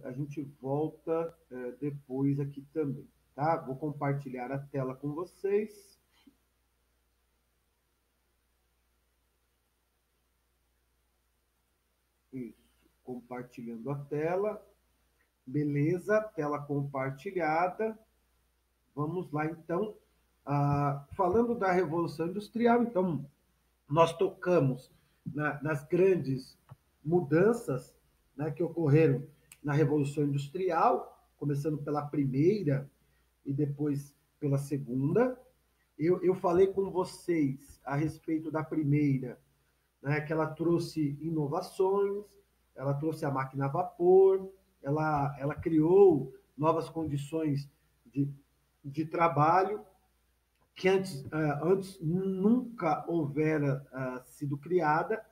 A gente volta depois aqui também, tá? Vou compartilhar a tela com vocês. Isso, compartilhando a tela. Beleza, tela compartilhada. Vamos lá, então. Falando da Revolução Industrial, então, nós tocamos nas grandes mudanças, né, que ocorreram na Revolução Industrial, começando pela primeira e depois pela segunda. Eu falei com vocês a respeito da primeira, né, que ela trouxe inovações, ela trouxe a máquina a vapor, ela criou novas condições de, de trabalho que antes nunca houvera sido criada.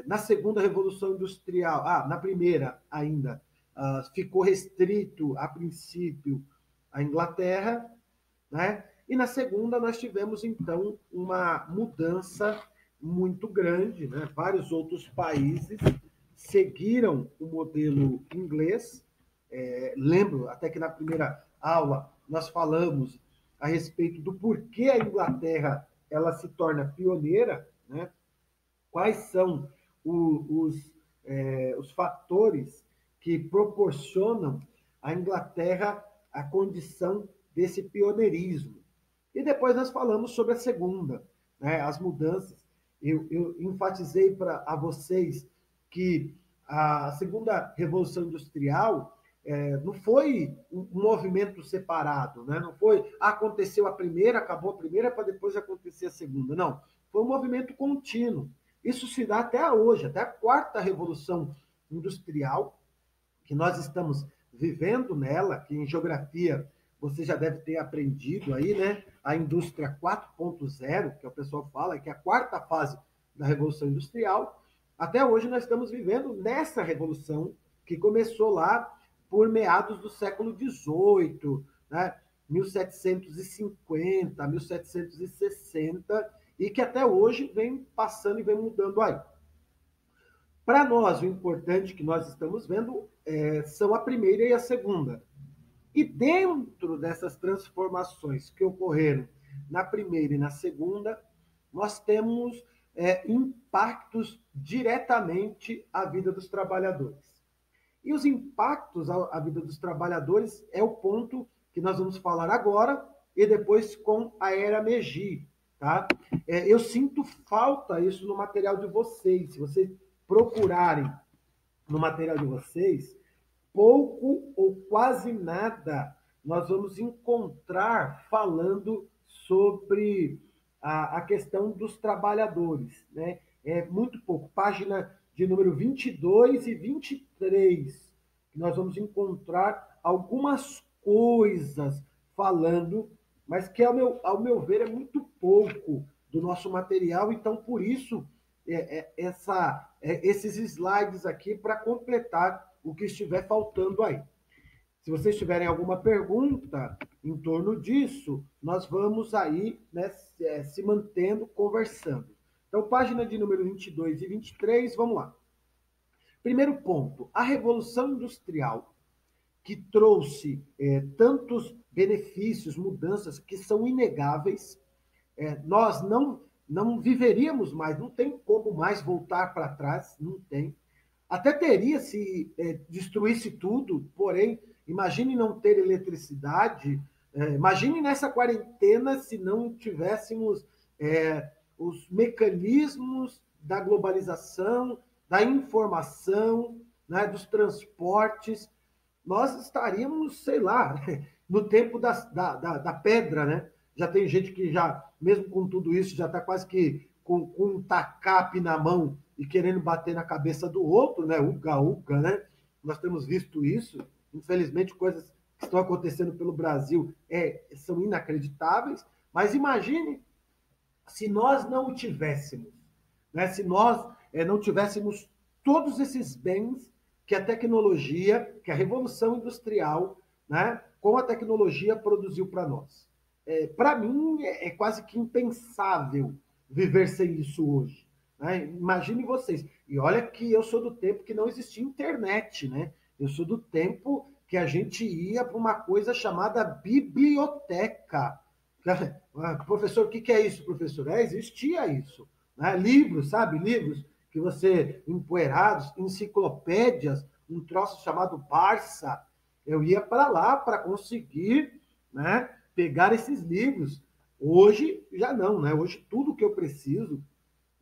Na segunda Revolução Industrial, na primeira ainda, ficou restrito, a princípio, à Inglaterra, né? E na segunda nós tivemos, então, uma mudança muito grande, né? Vários outros países seguiram o modelo inglês. Lembro até que na primeira aula nós falamos a respeito do porquê a Inglaterra ela se torna pioneira, né? Quais são os fatores que proporcionam à Inglaterra a condição desse pioneirismo. E depois nós falamos sobre a segunda, né, as mudanças. Eu enfatizei a vocês que a segunda Revolução Industrial não foi um movimento separado, né? Não foi aconteceu a primeira, acabou a primeira para depois acontecer a segunda. Não, foi um movimento contínuo. Isso se dá até hoje, até a quarta Revolução Industrial, que nós estamos vivendo nela, que em geografia você já deve ter aprendido aí, né? A indústria 4.0, que o pessoal fala, que é a quarta fase da Revolução Industrial. Até hoje nós estamos vivendo nessa revolução que começou lá por meados do século XVIII, né? 1750, 1760, e que até hoje vem passando e vem mudando aí. Para nós, o importante que nós estamos vendo são a primeira e a segunda. E dentro dessas transformações que ocorreram na primeira e na segunda, nós temos impactos diretamente à vida dos trabalhadores. E os impactos à vida dos trabalhadores é o ponto que nós vamos falar agora e depois com a era Meiji. Tá? Eu sinto falta isso no material de vocês. Se vocês procurarem no material de vocês, pouco ou quase nada nós vamos encontrar falando sobre a questão dos trabalhadores. Né? É muito pouco. Página de número 22 e 23, que nós vamos encontrar algumas coisas falando, mas que, ao meu ver, é muito pouco do nosso material. Então, por isso, esses slides aqui para completar o que estiver faltando aí. Se vocês tiverem alguma pergunta em torno disso, nós vamos aí, né, se mantendo, conversando. Então, página de número 22 e 23, vamos lá. Primeiro ponto, a Revolução Industrial, que trouxe tantos benefícios, mudanças que são inegáveis, nós não viveríamos mais, não tem como mais voltar para trás, não tem. Até teria se destruísse tudo, porém, imagine não ter eletricidade, imagine nessa quarentena se não tivéssemos os mecanismos da globalização, da informação, né, dos transportes, nós estaríamos, sei lá, no tempo da pedra, né? Já tem gente que já, mesmo com tudo isso, já está quase que com um tacape na mão e querendo bater na cabeça do outro, né? Uga, uga, né? Nós temos visto isso. Infelizmente, coisas que estão acontecendo pelo Brasil são inacreditáveis. Mas imagine se nós não o tivéssemos, né? Se nós não tivéssemos todos esses bens que a tecnologia, que a revolução industrial, né, com a tecnologia produziu para nós. Para mim, é quase que impensável viver sem isso hoje. Né? Imagine vocês. E olha que eu sou do tempo que não existia internet, né? Eu sou do tempo que a gente ia para uma coisa chamada biblioteca. Professor, o que é isso, professor? Existia isso. Né? Livros, sabe? Livros que você, empoeirados, enciclopédias, um troço chamado Barça. Eu ia para lá para conseguir, né, pegar esses livros. Hoje já não, né? Hoje tudo que eu preciso,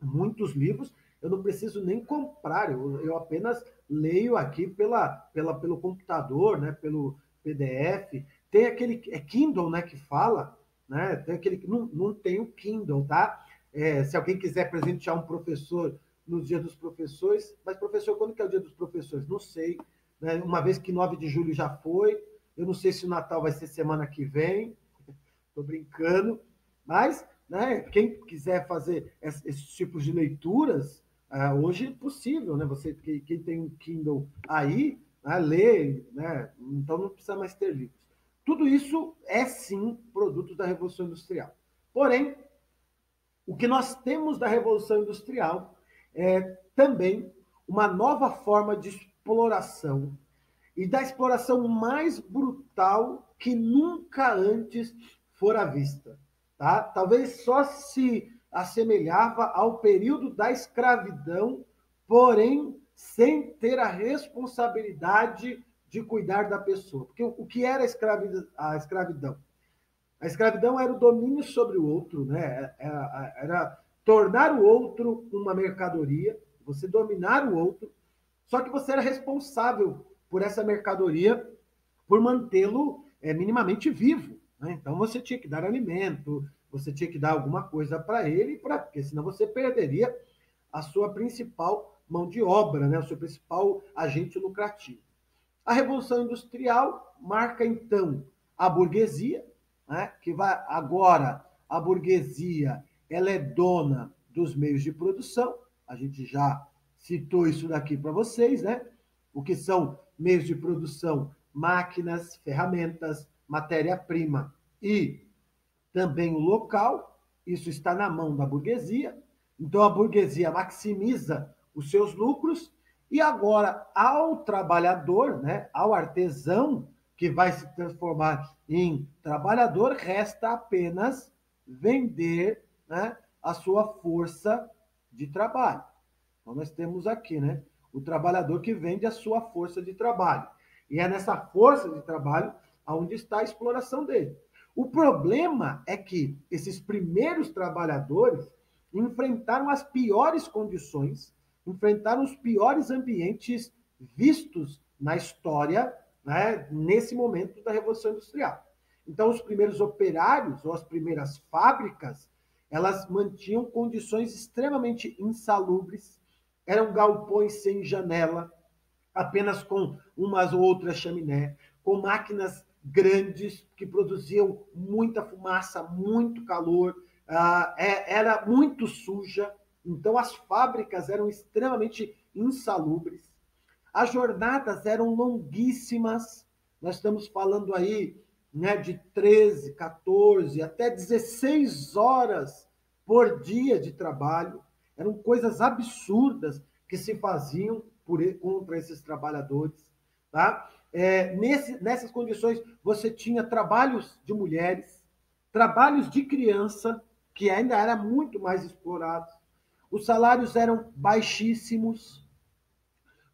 muitos livros, eu não preciso nem comprar, eu apenas leio aqui pelo computador, né, pelo PDF. Tem aquele Kindle, né, que fala, né? Tem aquele não tem o Kindle, tá? Se alguém quiser presentear um professor no Dia dos Professores, mas professor, quando que é o Dia dos Professores? Não sei, né? Uma vez que 9 de julho já foi, eu não sei se o Natal vai ser semana que vem. Estou brincando, mas, né, quem quiser fazer esses tipos de leituras, hoje é possível, né? Você, quem tem um Kindle aí, né, lê, né? Então não precisa mais ter livros. Tudo isso é sim produto da Revolução Industrial. Porém, o que nós temos da Revolução Industrial é também uma nova forma de exploração e da exploração mais brutal que nunca antes fora vista. Tá? Talvez só se assemelhava ao período da escravidão, porém sem ter a responsabilidade de cuidar da pessoa. Porque o que era a escravidão? A escravidão era o domínio sobre o outro, né? Era tornar o outro uma mercadoria, você dominar o outro, só que você era responsável por essa mercadoria, por mantê-lo minimamente vivo. Né? Então você tinha que dar alimento, você tinha que dar alguma coisa para ele, porque senão você perderia a sua principal mão de obra, né? O seu principal agente lucrativo. A Revolução Industrial marca, então, a burguesia, né? Que vai agora, a burguesia ela é dona dos meios de produção, a gente já citou isso daqui para vocês, né? O que são meios de produção? Máquinas, ferramentas, matéria-prima e também o local, isso está na mão da burguesia. Então a burguesia maximiza os seus lucros e agora ao trabalhador, né, ao artesão que vai se transformar em trabalhador, resta apenas vender, né, a sua força de trabalho. Então nós temos aqui, né, o trabalhador que vende a sua força de trabalho. E é nessa força de trabalho onde está a exploração dele. O problema é que esses primeiros trabalhadores enfrentaram as piores condições, enfrentaram os piores ambientes vistos na história, né, nesse momento da Revolução Industrial. Então, os primeiros operários ou as primeiras fábricas, elas mantinham condições extremamente insalubres, eram galpões sem janela, apenas com umas ou outras chaminé, com máquinas grandes que produziam muita fumaça, muito calor, era muito suja, então as fábricas eram extremamente insalubres, as jornadas eram longuíssimas, nós estamos falando aí, né, de 13, 14, até 16 horas por dia de trabalho, eram coisas absurdas que se faziam contra esses trabalhadores. Tá? Nessas condições, você tinha trabalhos de mulheres, trabalhos de criança, que ainda era muito mais explorado. Os salários eram baixíssimos.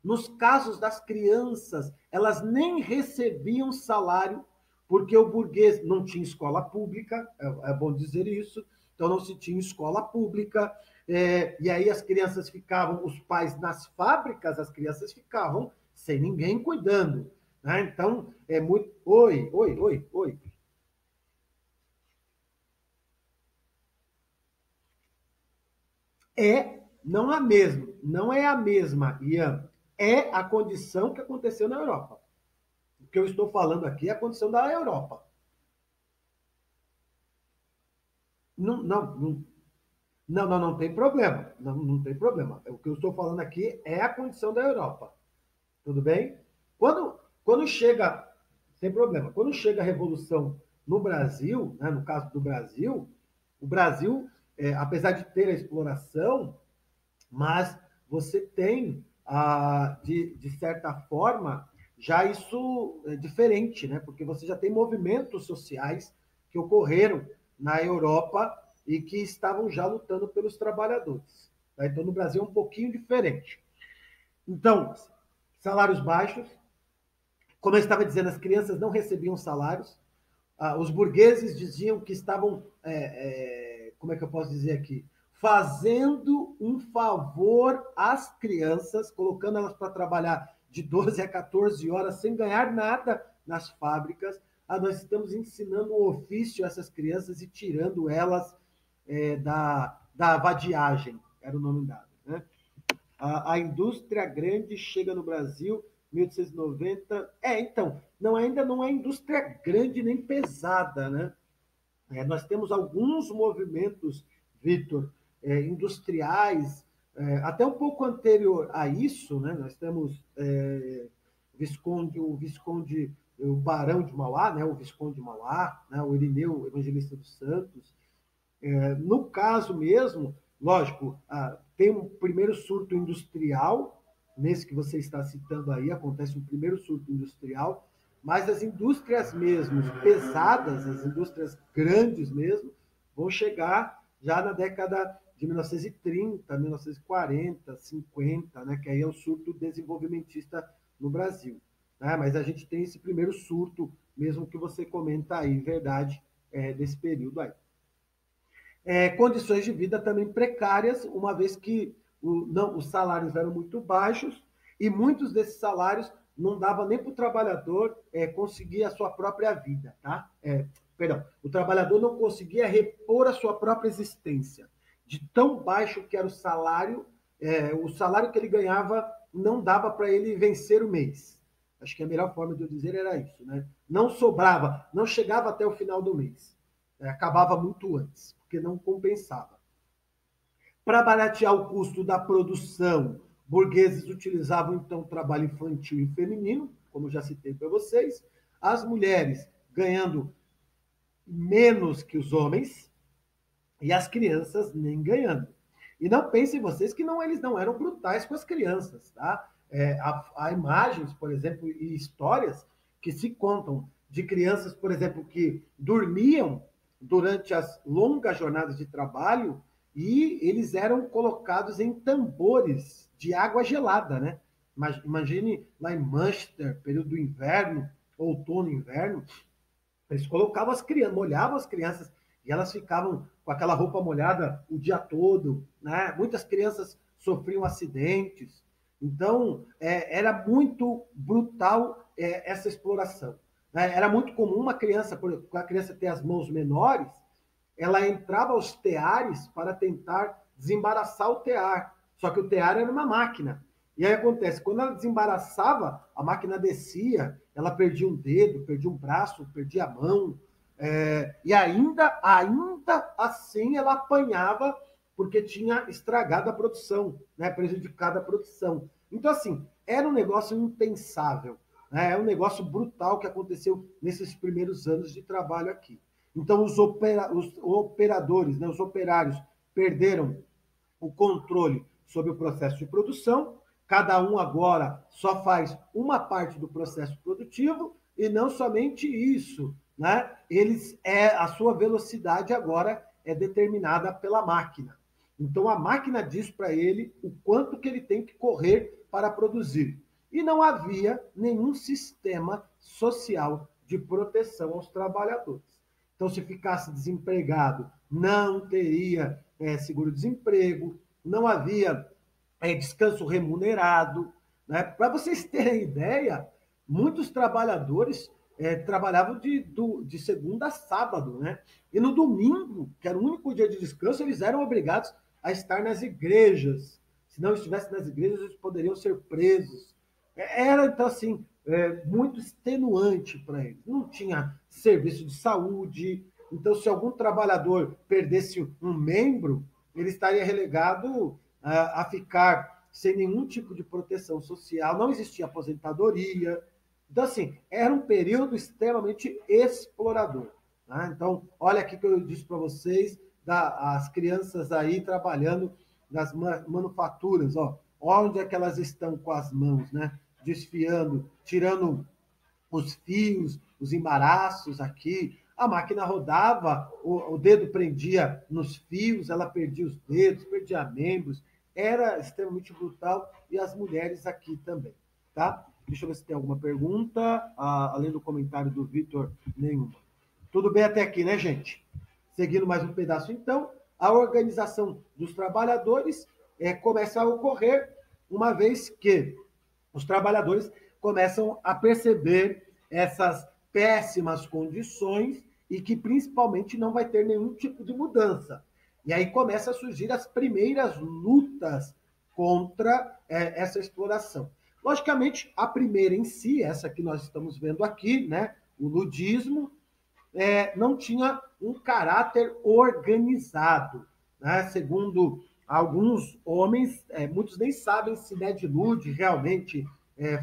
Nos casos das crianças, elas nem recebiam salário, porque o burguês não tinha escola pública, é bom dizer isso, então não se tinha escola pública, e aí as crianças ficavam, os pais nas fábricas, as crianças ficavam sem ninguém cuidando. Né? Então, é muito. Oi, oi, oi, oi. Não a mesma, não é a mesma, Ian. É a condição que aconteceu na Europa. O que eu estou falando aqui é a condição da Europa. Não, não, não tem problema. Não tem problema. O que eu estou falando aqui é a condição da Europa. Tudo bem? Quando chega, sem problema, quando chega a Revolução no Brasil, né, no caso do Brasil, o Brasil, apesar de ter a exploração, mas você tem, de certa forma, já isso é diferente, né? Porque você já tem movimentos sociais que ocorreram na Europa e que estavam já lutando pelos trabalhadores. Tá? Então, no Brasil é um pouquinho diferente. Então, salários baixos, como eu estava dizendo, as crianças não recebiam salários, os burgueses diziam que estavam, como é que eu posso dizer aqui, fazendo um favor às crianças, colocando elas para trabalhar de 12 a 14 horas sem ganhar nada nas fábricas. Nós estamos ensinando um ofício a essas crianças e tirando elas da vadiagem, era o nome dado. Né? A indústria grande chega no Brasil 1890. Então, ainda não é indústria grande nem pesada, né? Nós temos alguns movimentos, Vitor, industriais, até um pouco anterior a isso, né? Nós temos o Barão de Mauá, né? O Visconde de Mauá, né? O Irineu Evangelista dos Santos. No caso mesmo, lógico, tem um primeiro surto industrial, nesse que você está citando aí, acontece um primeiro surto industrial, mas as indústrias mesmo pesadas, as indústrias grandes mesmo, vão chegar já na década de 1930, 1940, 50, né, que aí é o surto desenvolvimentista no Brasil. Né? Mas a gente tem esse primeiro surto, mesmo que você comenta aí, verdade, desse período aí. Condições de vida também precárias, uma vez que os salários eram muito baixos e muitos desses salários não dava nem para o trabalhador conseguir a sua própria vida, tá? Perdão, o trabalhador não conseguia repor a sua própria existência. De tão baixo que era o salário que ele ganhava não dava para ele vencer o mês. Acho que a melhor forma de eu dizer era isso, né? Não sobrava, não chegava até o final do mês. Acabava muito antes, porque não compensava. Para baratear o custo da produção, burgueses utilizavam então o trabalho infantil e feminino, como já citei para vocês, as mulheres ganhando menos que os homens e as crianças nem ganhando. E não pensem vocês que eles não eram brutais com as crianças, tá? Há imagens, por exemplo, e histórias que se contam de crianças, por exemplo, que dormiam durante as longas jornadas de trabalho e eles eram colocados em tambores de água gelada, né? Imagine lá em Manchester, período do inverno, outono e inverno, eles colocavam as crianças, molhavam as crianças e elas ficavam com aquela roupa molhada o dia todo, né? Muitas crianças sofriam acidentes. Então, era muito brutal essa exploração. Né? Era muito comum uma criança, por a criança ter as mãos menores, ela entrava aos teares para tentar desembaraçar o tear. Só que o tear era uma máquina. E aí acontece, quando ela desembaraçava, a máquina descia, ela perdia um dedo, perdia um braço, perdia a mão, e ainda assim ela apanhava porque tinha estragado a produção, né, prejudicado a produção. Então, assim, era um negócio impensável, né, é um negócio brutal que aconteceu nesses primeiros anos de trabalho aqui. Então, os operadores, né, os operários, perderam o controle sobre o processo de produção, cada um agora só faz uma parte do processo produtivo e não somente isso, né? A sua velocidade agora é determinada pela máquina. Então a máquina diz para ele o quanto que ele tem que correr para produzir. E não havia nenhum sistema social de proteção aos trabalhadores. Então, se ficasse desempregado, não teria seguro-desemprego, não havia descanso remunerado. Né? Para vocês terem ideia, muitos trabalhadores trabalhavam de segunda a sábado. Né? E no domingo, que era o único dia de descanso, eles eram obrigados a estar nas igrejas. Se não estivessem nas igrejas, eles poderiam ser presos. Era, então, assim, muito extenuante para eles. Não tinha serviço de saúde. Então, se algum trabalhador perdesse um membro, ele estaria relegado a ficar sem nenhum tipo de proteção social, não existia aposentadoria. Então, assim, era um período extremamente explorador. Né? Então, olha aqui que eu disse para vocês, as crianças aí trabalhando nas manufaturas, ó, onde é que elas estão com as mãos, né? Desfiando, tirando os fios, os embaraços aqui. A máquina rodava, o dedo prendia nos fios, ela perdia os dedos, perdia membros. Era extremamente brutal e as mulheres aqui também, tá? Deixa eu ver se tem alguma pergunta, além do comentário do Vitor, nenhuma. Tudo bem até aqui, né, gente? Seguindo mais um pedaço, então, a organização dos trabalhadores começa a ocorrer uma vez que os trabalhadores começam a perceber essas péssimas condições e que principalmente não vai ter nenhum tipo de mudança. E aí começa a surgir as primeiras lutas contra essa exploração. Logicamente, a primeira em si, essa que nós estamos vendo aqui, né, o ludismo, não tinha um caráter organizado, né? Segundo alguns homens, muitos nem sabem se Ned Ludd realmente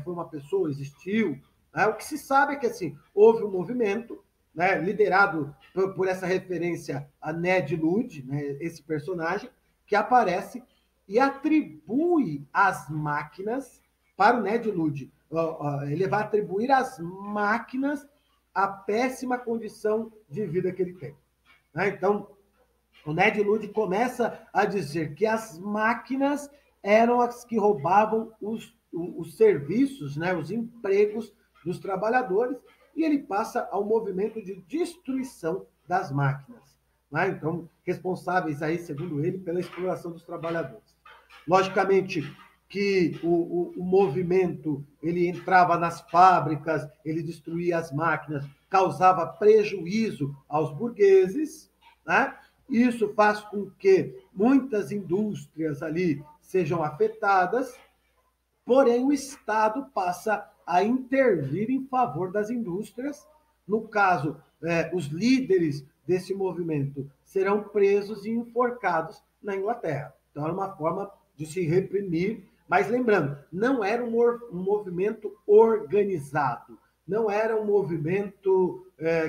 foi uma pessoa, existiu. Né? O que se sabe é que assim, houve um movimento, né, liderado por essa referência a Ned Ludd, né, esse personagem, que aparece e atribui as máquinas para o Ned Ludd. Ele vai atribuir às máquinas a péssima condição de vida que ele tem. Né? Então, o Ned Ludd começa a dizer que as máquinas eram as que roubavam os serviços, né, os empregos dos trabalhadores, e ele passa ao movimento de destruição das máquinas. Né? Então, responsáveis aí, segundo ele, pela exploração dos trabalhadores. Logicamente que o movimento ele entrava nas fábricas, ele destruía as máquinas, causava prejuízo aos burgueses, né? Isso faz com que muitas indústrias ali sejam afetadas, porém o Estado passa a intervir em favor das indústrias. No caso, os líderes desse movimento serão presos e enforcados na Inglaterra. Então, era uma forma de se reprimir, mas lembrando, não era um movimento organizado, não era um movimento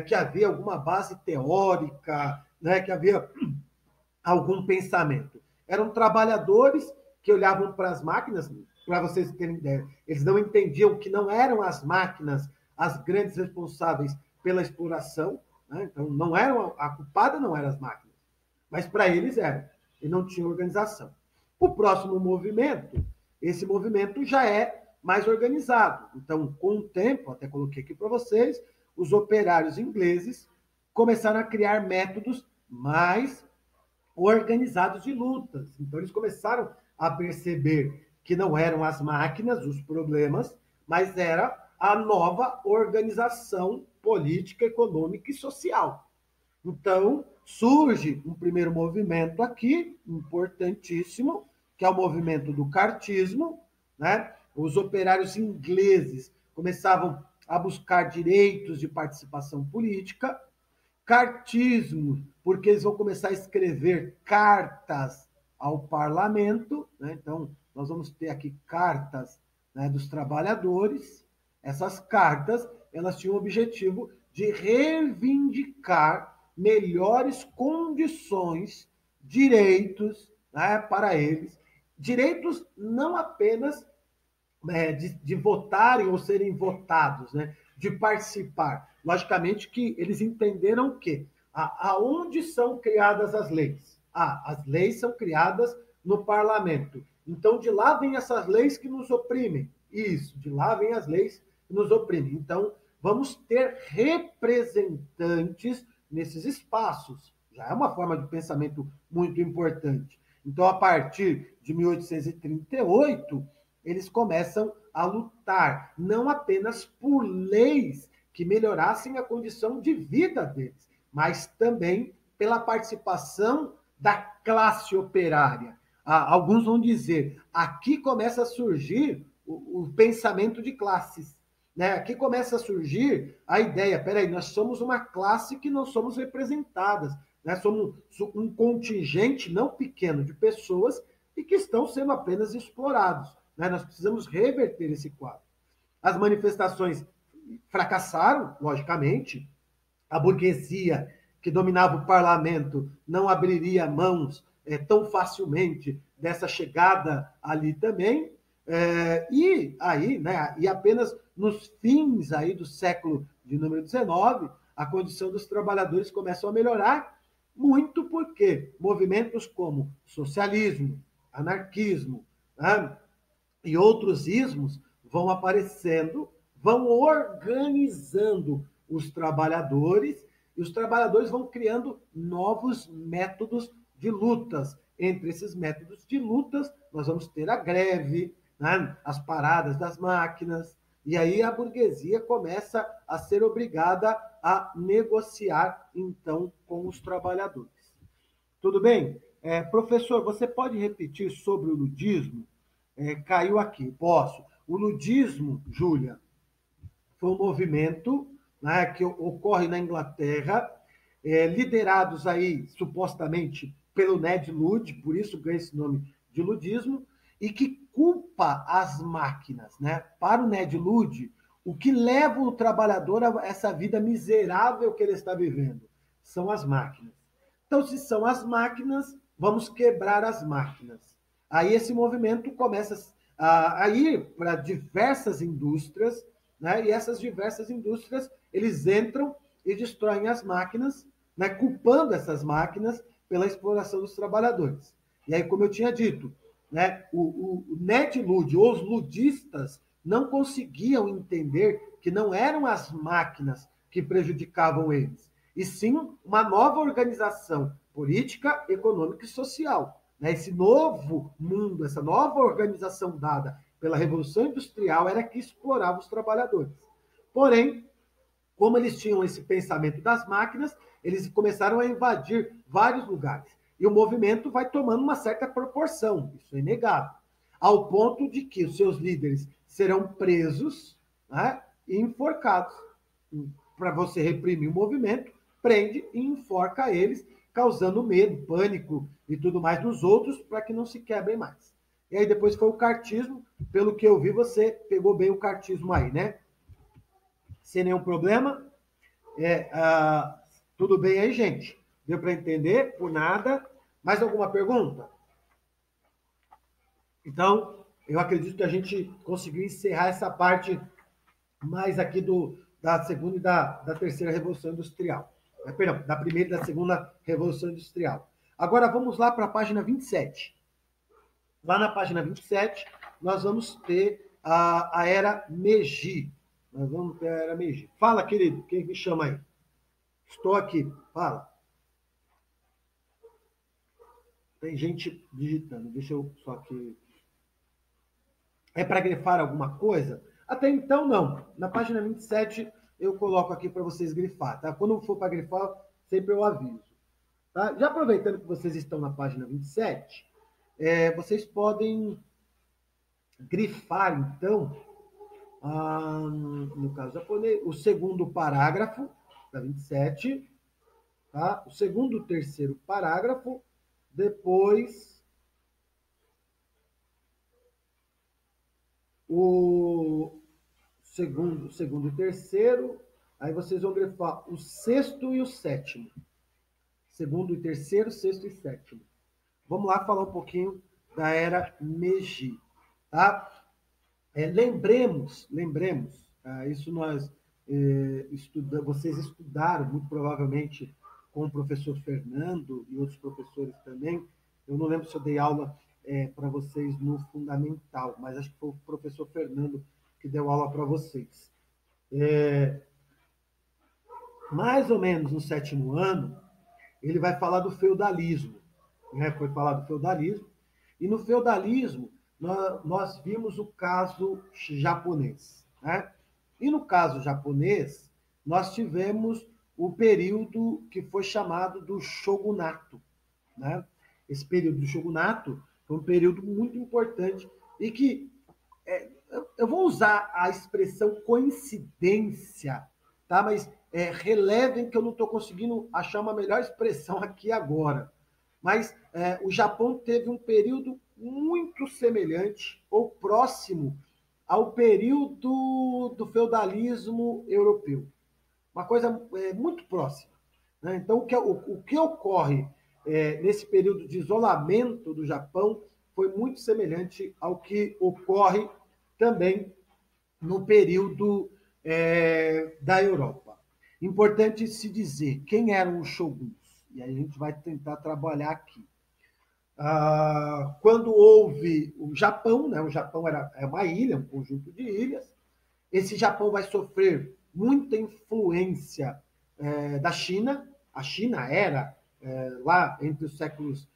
que havia alguma base teórica, né, que havia algum pensamento. Eram trabalhadores que olhavam para as máquinas, para vocês terem ideia, eles não entendiam que não eram as máquinas as grandes responsáveis pela exploração, né? Então não eram, a culpada não eram as máquinas, mas para eles eram, e não tinha organização. O próximo movimento, esse movimento já é mais organizado. Então, com o tempo, até coloquei aqui para vocês, os operários ingleses começaram a criar métodos mais organizados de lutas. Então, eles começaram a perceber que não eram as máquinas os problemas, mas era a nova organização política, econômica e social. Então, surge um primeiro movimento aqui, importantíssimo, que é o movimento do cartismo, né? Os operários ingleses começavam a buscar direitos de participação política, cartismo, porque eles vão começar a escrever cartas ao parlamento, né? Então, nós vamos ter aqui cartas, né, dos trabalhadores. Essas cartas, elas tinham o objetivo de reivindicar melhores condições, direitos, né, para eles. Direitos não apenas de votarem ou serem votados, né, de participar. Logicamente que eles entenderam que aonde são criadas as leis? As leis são criadas no parlamento. Então, de lá vêm essas leis que nos oprimem. Isso, de lá vêm as leis que nos oprimem. Então, vamos ter representantes nesses espaços. Já é uma forma de pensamento muito importante. Então, a partir de 1838, eles começam a lutar não apenas por leis que melhorassem a condição de vida deles, mas também pela participação da classe operária. Alguns vão dizer, aqui começa a surgir o pensamento de classes. Né? Aqui começa a surgir a ideia, peraí, nós somos uma classe que não somos representadas, né? Somos um contingente não pequeno de pessoas e que estão sendo apenas explorados. Né? Nós precisamos reverter esse quadro. As manifestações fracassaram, logicamente, a burguesia que dominava o parlamento não abriria mãos tão facilmente dessa chegada ali também. E aí, né, e apenas nos fins aí do século de número 19, a condição dos trabalhadores começam a melhorar muito porque movimentos como socialismo, anarquismo, né, e outros ismos vão aparecendo, vão organizando os trabalhadores, e os trabalhadores vão criando novos métodos de lutas. Entre esses métodos de lutas, nós vamos ter a greve, né, as paradas das máquinas, e aí a burguesia começa a ser obrigada a negociar, então, com os trabalhadores. Tudo bem? Professor, você pode repetir sobre o ludismo? Caiu aqui, posso. O ludismo, Júlia, foi um movimento, né, que ocorre na Inglaterra, liderados aí supostamente pelo Ned Ludd, por isso ganha esse nome de ludismo, e que culpa as máquinas, né? Para o Ned Ludd, o que leva o trabalhador a essa vida miserável que ele está vivendo são as máquinas. Então, se são as máquinas, vamos quebrar as máquinas. Aí esse movimento começa a ir para diversas indústrias, né? E essas diversas indústrias, eles entram e destroem as máquinas, né? Culpando essas máquinas pela exploração dos trabalhadores. E aí, como eu tinha dito, né? O Ned Ludd, os ludistas, não conseguiam entender que não eram as máquinas que prejudicavam eles, e sim uma nova organização política, econômica e social. Esse novo mundo, essa nova organização dada pela Revolução Industrial era que explorava os trabalhadores. Porém, como eles tinham esse pensamento das máquinas, eles começaram a invadir vários lugares. E o movimento vai tomando uma certa proporção, isso é inegável, ao ponto de que os seus líderes serão presos, né, e enforcados. Para você reprimir o movimento, prende e enforca eles, causando medo, pânico e tudo mais nos outros, para que não se quebrem mais. E aí depois foi o cartismo, pelo que eu vi, você pegou bem o cartismo aí, né? Sem nenhum problema. Tudo bem aí, gente? Deu para entender? Por nada. Mais alguma pergunta? Então, eu acredito que a gente conseguiu encerrar essa parte mais aqui da segunda e da terceira Revolução Industrial. Perdão, da primeira e da segunda Revolução Industrial. Agora vamos lá para a página 27. Lá na página 27, nós vamos ter a Era Meiji. Nós vamos ter a Era Meiji. Fala, querido, quem me chama aí? Estou aqui, fala. Tem gente digitando, deixa eu só aqui. É para grifar alguma coisa? Até então, não. Na página 27, eu coloco aqui para vocês grifar, tá? Quando for para grifar, sempre eu aviso. Tá? Já aproveitando que vocês estão na página 27, vocês podem grifar, então, no caso japonês, o segundo parágrafo da 27, tá? O segundo e terceiro parágrafo, depois o segundo e terceiro, aí vocês vão grifar o sexto e o sétimo. Segundo e terceiro, sexto e sétimo. Vamos lá falar um pouquinho da Era Meiji, tá? Lembremos, isso nós vocês estudaram muito provavelmente com o professor Fernando e outros professores também. Eu não lembro se eu dei aula para vocês no fundamental, mas acho que foi o professor Fernando que deu aula para vocês. Mais ou menos no sétimo ano, ele vai falar do feudalismo, né? Foi falar do feudalismo, e no feudalismo nós vimos o caso japonês, né? E no caso japonês, nós tivemos o período que foi chamado do shogunato, né? Esse período do shogunato foi um período muito importante e que eu vou usar a expressão coincidência, tá? Mas relevem que eu não estou conseguindo achar uma melhor expressão aqui agora. Mas o Japão teve um período muito semelhante ou próximo ao período do feudalismo europeu. Uma coisa muito próxima, né? Então, o que ocorre nesse período de isolamento do Japão, foi muito semelhante ao que ocorre também no período da Europa. Importante se dizer quem eram os shoguns, e aí a gente vai tentar trabalhar aqui. Quando houve o Japão, né, o Japão é uma ilha, um conjunto de ilhas, esse Japão vai sofrer muita influência da China. A China era, lá entre os séculos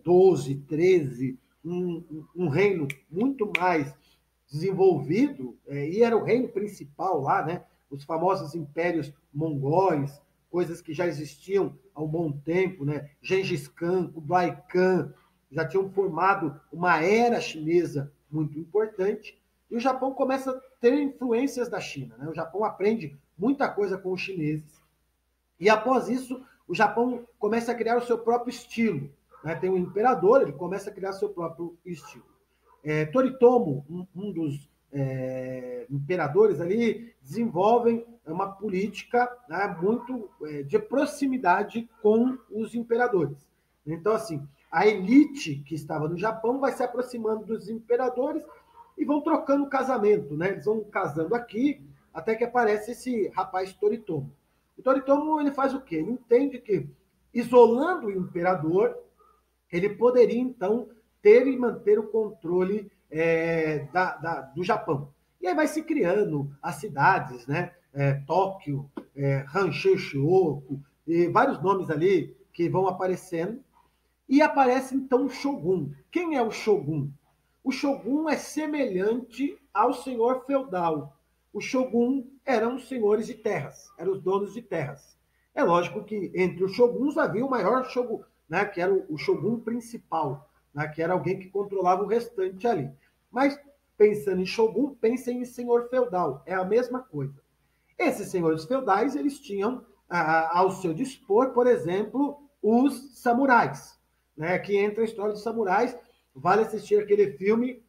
12, 13, um reino muito mais desenvolvido, e era o reino principal lá, né? Os famosos impérios mongóis, coisas que já existiam há um bom tempo, né? Gengis Khan, Kublai Khan, já tinham formado uma era chinesa muito importante, e o Japão começa a ter influências da China, né? O Japão aprende muita coisa com os chineses, e após isso, o Japão começa a criar o seu próprio estilo, né? Tem um imperador, ele começa a criar seu próprio estilo. Toritomo, um dos imperadores ali, desenvolvem uma política, né, muito de proximidade com os imperadores. Então, assim, a elite que estava no Japão vai se aproximando dos imperadores e vão trocando casamento, né? Eles vão casando aqui, até que aparece esse rapaz Toritomo. O Toritomo, ele faz o quê? Ele entende que, isolando o imperador, ele poderia, então, ter e manter o controle do Japão. E aí vai se criando as cidades, né? Tóquio, Hanshishioku, e vários nomes ali que vão aparecendo. E aparece, então, o Shogun. Quem é o Shogun? O Shogun é semelhante ao senhor feudal. O Shogun eram os senhores de terras, eram os donos de terras. É lógico que entre os Shoguns havia o maior Shogun, né, que era o Shogun principal, né, que era alguém que controlava o restante ali. Mas, pensando em Shogun, pensem em senhor feudal, é a mesma coisa. Esses senhores feudais, eles tinham ao seu dispor, por exemplo, os samurais, né, que entra a história dos samurais. Vale assistir aquele filme,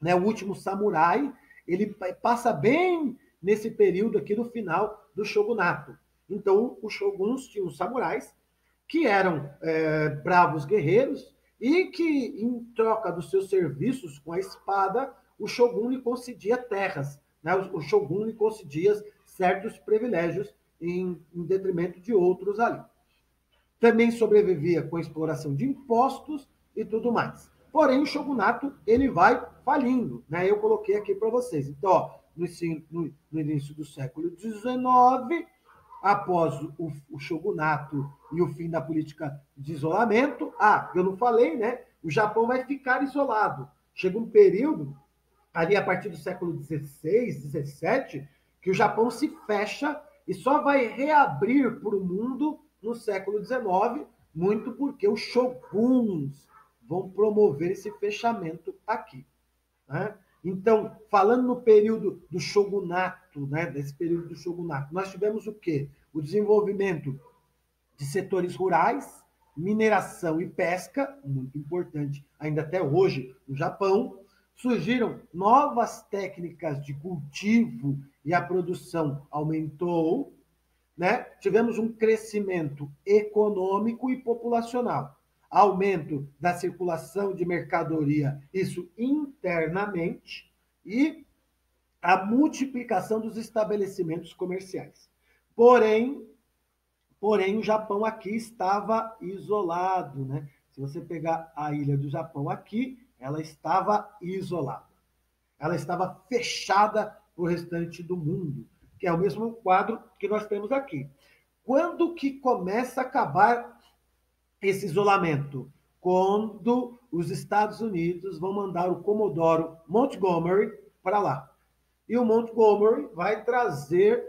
né, O Último Samurai. Ele passa bem nesse período aqui do final do shogunato. Então, os shoguns tinham os samurais, que eram bravos guerreiros, e que, em troca dos seus serviços com a espada, o shogun lhe concedia terras, né? O shogun lhe concedia certos privilégios em detrimento de outros ali. Também sobrevivia com a exploração de impostos e tudo mais. Porém, o shogunato ele vai falindo, né? Eu coloquei aqui para vocês. Então, ó, no início do século XIX, após o shogunato e o fim da política de isolamento, eu não falei, né? O Japão vai ficar isolado. Chega um período, ali a partir do século XVI, XVII, que o Japão se fecha e só vai reabrir para o mundo no século XIX, muito porque os shoguns vão promover esse fechamento aqui, né? Então, falando no período do shogunato, né, desse período do shogunato, nós tivemos o quê? O desenvolvimento de setores rurais, mineração e pesca, muito importante ainda até hoje no Japão. Surgiram novas técnicas de cultivo e a produção aumentou, né? Tivemos um crescimento econômico e populacional, aumento da circulação de mercadoria, isso internamente, e a multiplicação dos estabelecimentos comerciais. Porém, o Japão aqui estava isolado, né? Se você pegar a ilha do Japão aqui, ela estava isolada. Ela estava fechada para o restante do mundo, que é o mesmo quadro que nós temos aqui. Quando que começa a acabar esse isolamento? Quando os Estados Unidos vão mandar o Comodoro Montgomery para lá. E o Montgomery vai trazer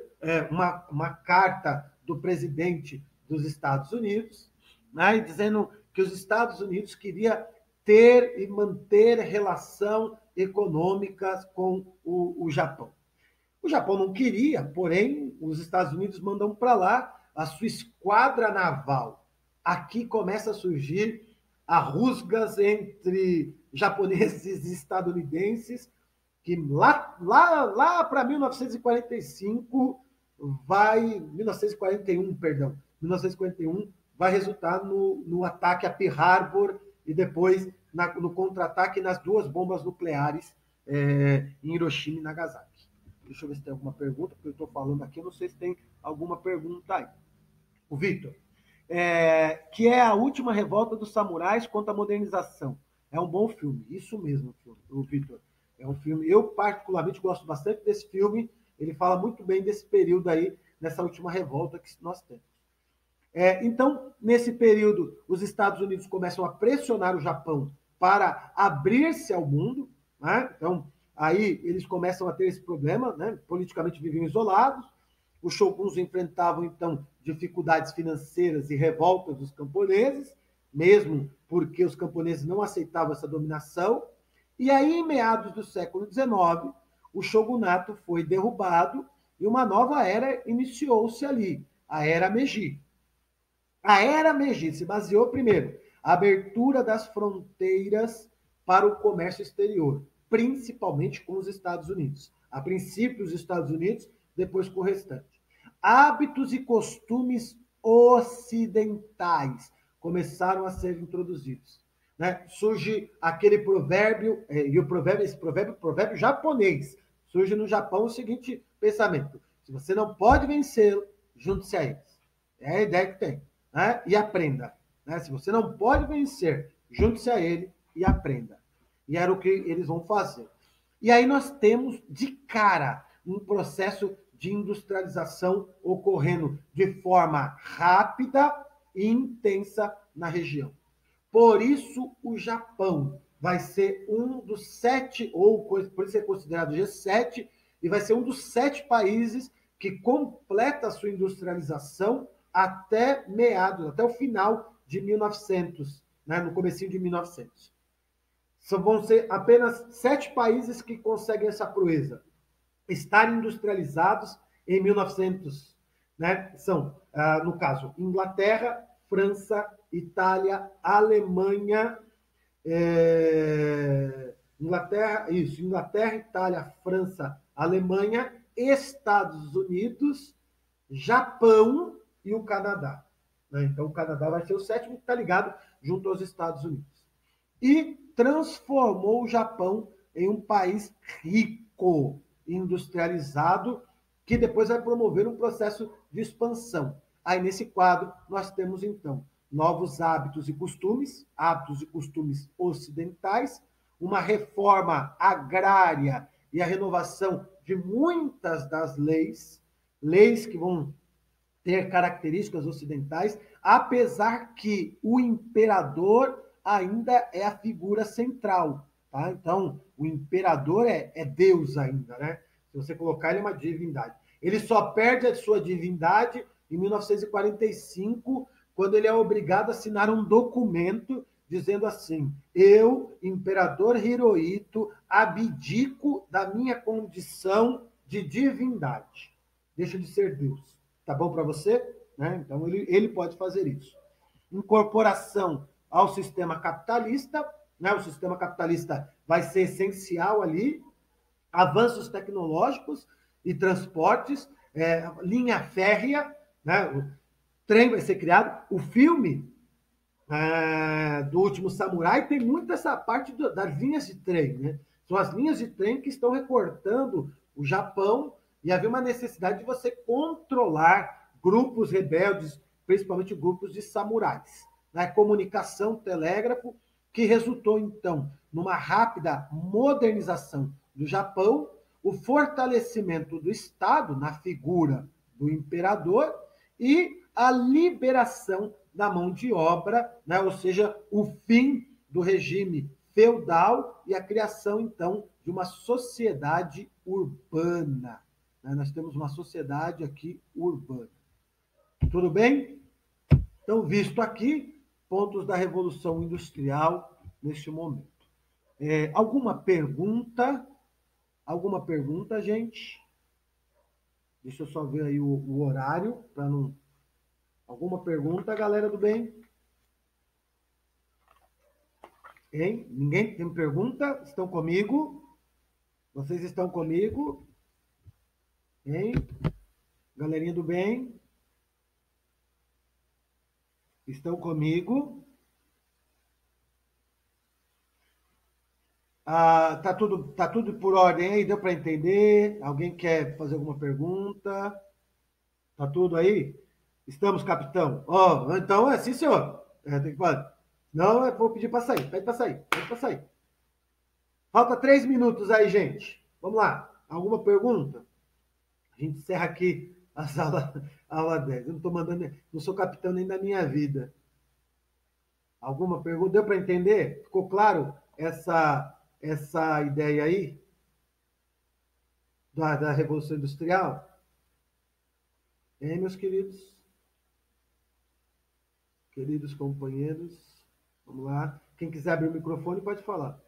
uma carta do presidente dos Estados Unidos, né, dizendo que os Estados Unidos queria ter e manter relação econômica com o Japão. O Japão não queria, porém, os Estados Unidos mandam para lá a sua esquadra naval. Aqui começa a surgir a rusgas entre japoneses e estadunidenses, que lá para 1945 1941, vai resultar no ataque a Pearl Harbor e depois no contra-ataque nas duas bombas nucleares em Hiroshima e Nagasaki. Deixa eu ver se tem alguma pergunta, porque eu estou falando aqui, eu não sei se tem alguma pergunta aí. O Victor, que é a última revolta dos samurais contra a modernização. É um bom filme, isso mesmo, o Victor. É um filme, eu particularmente gosto bastante desse filme, ele fala muito bem desse período aí, nessa última revolta que nós temos. Então, nesse período, os Estados Unidos começam a pressionar o Japão para abrir-se ao mundo, né? Então, aí eles começam a ter esse problema, né? Politicamente viviam isolados, os shoguns enfrentavam, então, dificuldades financeiras e revoltas dos camponeses, mesmo porque os camponeses não aceitavam essa dominação. E aí, em meados do século XIX, o shogunato foi derrubado e uma nova era iniciou-se ali, a Era Meiji. A Era Meiji se baseou, primeiro, a abertura das fronteiras para o comércio exterior, principalmente com os Estados Unidos. A princípio, os Estados Unidos, depois com o restante. Hábitos e costumes ocidentais começaram a ser introduzidos. Né? Surge aquele provérbio, e esse provérbio japonês, surge no Japão o seguinte pensamento: se você não pode vencê-lo, junte-se a eles. É a ideia que tem. Né? E aprenda. Né? Se você não pode vencer, junte-se a ele e aprenda. E era o que eles vão fazer. E aí nós temos de cara um processo de industrialização ocorrendo de forma rápida e intensa na região. Por isso, o Japão vai ser um dos 7, ou por ser considerado G7, e vai ser um dos 7 países que completa a sua industrialização até o final de 1900, né, no comecinho de 1900. Vão ser apenas 7 países que conseguem essa proeza. Estar industrializados em 1900. Né? São, no caso, Inglaterra, França, Itália, Alemanha, Inglaterra, Itália, França, Alemanha, Estados Unidos, Japão e o Canadá. Né? Então, o Canadá vai ser o 7º que está ligado junto aos Estados Unidos. E transformou o Japão em um país rico, industrializado, que depois vai promover um processo de expansão. Aí, nesse quadro, nós temos, então, novos hábitos e costumes ocidentais, uma reforma agrária e a renovação de muitas das leis que vão ter características ocidentais, apesar que o imperador ainda é a figura central. Tá? Então, o imperador é Deus ainda, né? Se você colocar, ele é uma divindade. Ele só perde a sua divindade em 1945, quando ele é obrigado a assinar um documento dizendo assim: eu, imperador Hirohito, abdico da minha condição de divindade. Deixa de ser Deus. Tá bom para você? Né? Então, ele pode fazer isso. Incorporação ao sistema capitalista, né? O sistema capitalista vai ser essencial ali, avanços tecnológicos e transportes, linha férrea, né? O trem vai ser criado. O filme do Último Samurai tem muito essa parte das linhas de trem, né? São as linhas de trem que estão recortando o Japão e havia uma necessidade de você controlar grupos rebeldes, principalmente grupos de samurais. Né? Comunicação, telégrafo, que resultou, então, numa rápida modernização do Japão, o fortalecimento do Estado na figura do imperador e a liberação da mão de obra, né? Ou seja, o fim do regime feudal e a criação, então, de uma sociedade urbana. Né? Nós temos uma sociedade aqui urbana. Tudo bem? Então, visto aqui, pontos da Revolução Industrial neste momento. Alguma pergunta? Alguma pergunta, gente? Deixa eu só ver aí o horário, para não... Alguma pergunta, galera do bem? Hein? Ninguém tem pergunta? Estão comigo? Vocês estão comigo? Hein? Galerinha do bem? Estão comigo? Ah, tá tudo por ordem aí? Deu para entender? Alguém quer fazer alguma pergunta? Tá tudo aí? Estamos, capitão. Ó, então é sim, senhor. Tem que falar. Não, vou pedir para sair. Pede para sair. Pede para sair. Falta 3 minutos aí, gente. Vamos lá. Alguma pergunta? A gente encerra aqui a aula 10. Eu não tô mandando, não sou capitão nem da minha vida. Alguma pergunta? Deu para entender? Ficou claro essa ideia aí da Revolução Industrial? Meus queridos companheiros, vamos lá. Quem quiser abrir o microfone pode falar.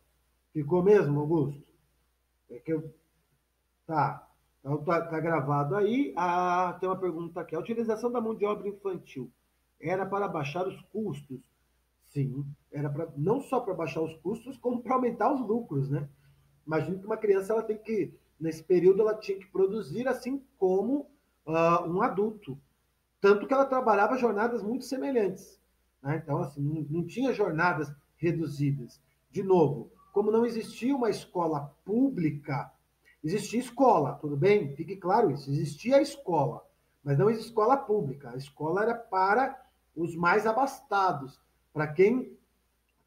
Ficou mesmo, Augusto? É que eu. Tá. Então tá gravado aí. Ah, tem uma pergunta aqui. A utilização da mão de obra infantil era para baixar os custos? Sim, era para não só para baixar os custos, como para aumentar os lucros, né? Imagina que uma criança ela tem que nesse período ela tinha que produzir assim como um adulto, tanto que ela trabalhava jornadas muito semelhantes, né? Então assim não tinha jornadas reduzidas. De novo, como não existia uma escola pública, existia escola, tudo bem? Fique claro isso, existia a escola, mas não existia escola pública. A escola era para os mais abastados, para quem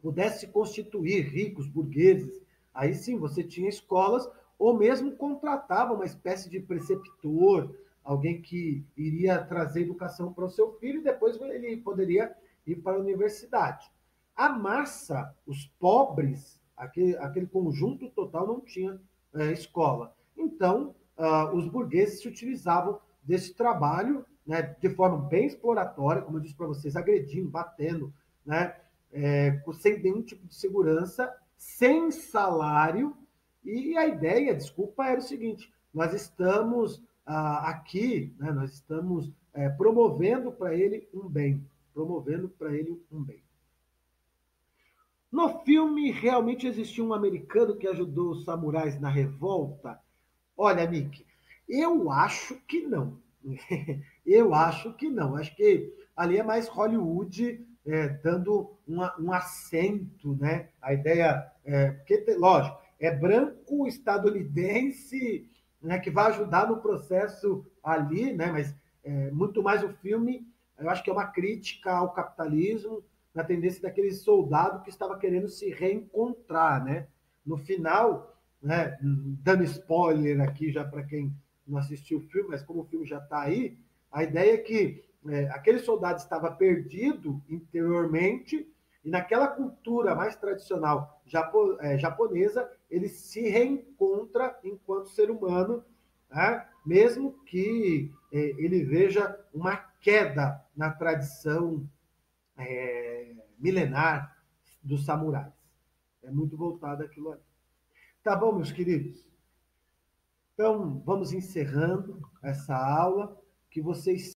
pudesse se constituir ricos, burgueses. Aí sim, você tinha escolas, ou mesmo contratava uma espécie de preceptor, alguém que iria trazer educação para o seu filho e depois ele poderia ir para a universidade. A massa, os pobres, aquele conjunto total não tinha escola. Então, os burgueses se utilizavam desse trabalho, né, de forma bem exploratória, como eu disse para vocês, agredindo, batendo, né, sem nenhum tipo de segurança, sem salário. E a ideia, desculpa, era o seguinte: nós estamos aqui, né, nós estamos promovendo para ele um bem, promovendo para ele um bem. No filme, realmente existiu um americano que ajudou os samurais na revolta? Olha, Nick, eu acho que não. Eu acho que não. Acho que ali é mais Hollywood dando um acento, né? A ideia, porque, lógico, é branco estadunidense, né, que vai ajudar no processo ali, né? Mas muito mais o filme, eu acho que é uma crítica ao capitalismo, na tendência daquele soldado que estava querendo se reencontrar, né? No final, né, dando spoiler aqui já para quem não assistiu o filme, mas como o filme já está aí, a ideia é que aquele soldado estava perdido interiormente e naquela cultura mais tradicional japonesa, ele se reencontra enquanto ser humano, né, mesmo que ele veja uma queda na tradição milenar dos samurais. É muito voltado aquilo ali. Tá bom, meus queridos? Então, vamos encerrando essa aula. Que vocês